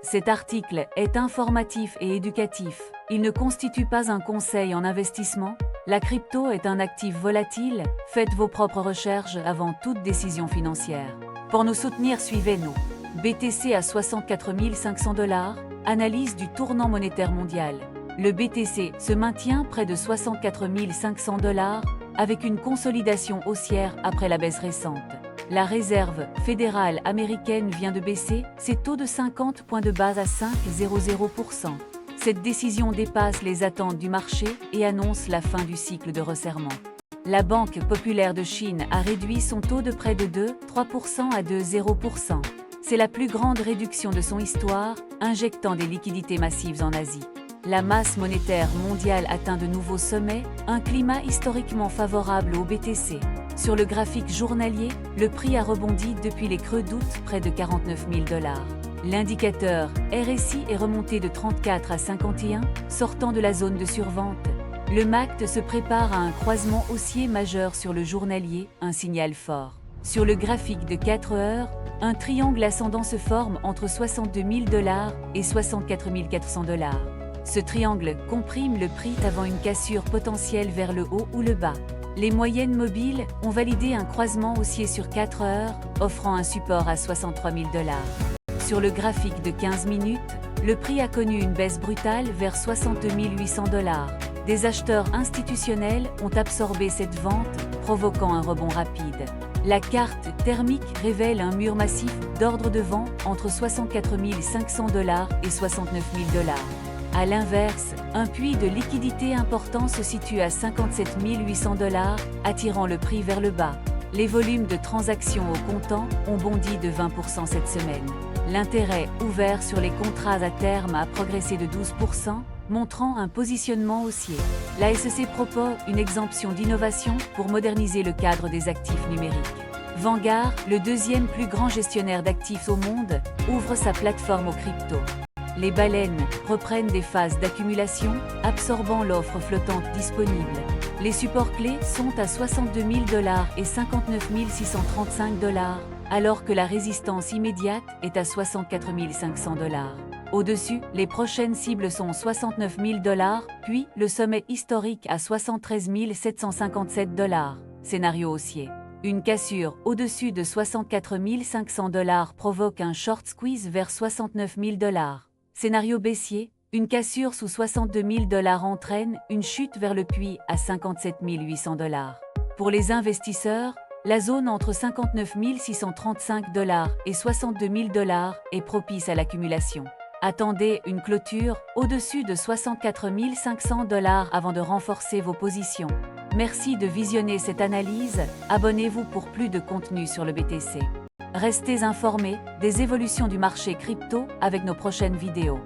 Cet article est informatif et éducatif. Il ne constitue pas un conseil en investissement. La crypto est un actif volatile. Faites vos propres recherches avant toute décision financière. Pour nous soutenir, suivez-nous. BTC à 64 500 $. Analyse du tournant monétaire mondial. Le BTC se maintient près de 64 500 $ avec une consolidation haussière après la baisse récente. La Réserve fédérale américaine vient de baisser ses taux de 50 points de base à 5,00%. Cette décision dépasse les attentes du marché et annonce la fin du cycle de resserrement. La Banque populaire de Chine a réduit son taux de près de 2,3% à 2,0%. C'est la plus grande réduction de son histoire, injectant des liquidités massives en Asie. La masse monétaire mondiale atteint de nouveaux sommets, un climat historiquement favorable au BTC. Sur le graphique journalier, le prix a rebondi depuis les creux d'août près de 49 000 $. L'indicateur RSI est remonté de 34 à 51, sortant de la zone de survente. Le MACD se prépare à un croisement haussier majeur sur le journalier, un signal fort. Sur le graphique de 4 heures, un triangle ascendant se forme entre 62 000 $ et 64 400 $. Ce triangle comprime le prix avant une cassure potentielle vers le haut ou le bas. Les moyennes mobiles ont validé un croisement haussier sur 4 heures, offrant un support à 63 000 $. Sur le graphique de 15 minutes, le prix a connu une baisse brutale vers 60 800 $. Des acheteurs institutionnels ont absorbé cette vente, provoquant un rebond rapide. La carte thermique révèle un mur massif d'ordre de vent entre 64 500 $ et 69 000 $. A l'inverse, un puits de liquidité important se situe à 57 800 $, attirant le prix vers le bas. Les volumes de transactions au comptant ont bondi de 20% cette semaine. L'intérêt ouvert sur les contrats à terme a progressé de 12%, montrant un positionnement haussier. La SEC propose une exemption d'innovation pour moderniser le cadre des actifs numériques. Vanguard, le deuxième plus grand gestionnaire d'actifs au monde, ouvre sa plateforme aux cryptos. Les baleines reprennent des phases d'accumulation, absorbant l'offre flottante disponible. Les supports clés sont à 62 000 $ et 59 635 $, alors que la résistance immédiate est à 64 500 $. Au-dessus, les prochaines cibles sont 69 000 $, puis le sommet historique à 73 757 $. Scénario haussier. Une cassure au-dessus de 64 500 $ provoque un short squeeze vers 69 000 $. Scénario baissier, une cassure sous 62 000 $ entraîne une chute vers le puits à 57 800 $. Pour les investisseurs, la zone entre 59 635 $ et 62 000 $ est propice à l'accumulation. Attendez une clôture au-dessus de 64 500 $ avant de renforcer vos positions. Merci de visionner cette analyse, abonnez-vous pour plus de contenu sur le BTC. Restez informés des évolutions du marché crypto avec nos prochaines vidéos.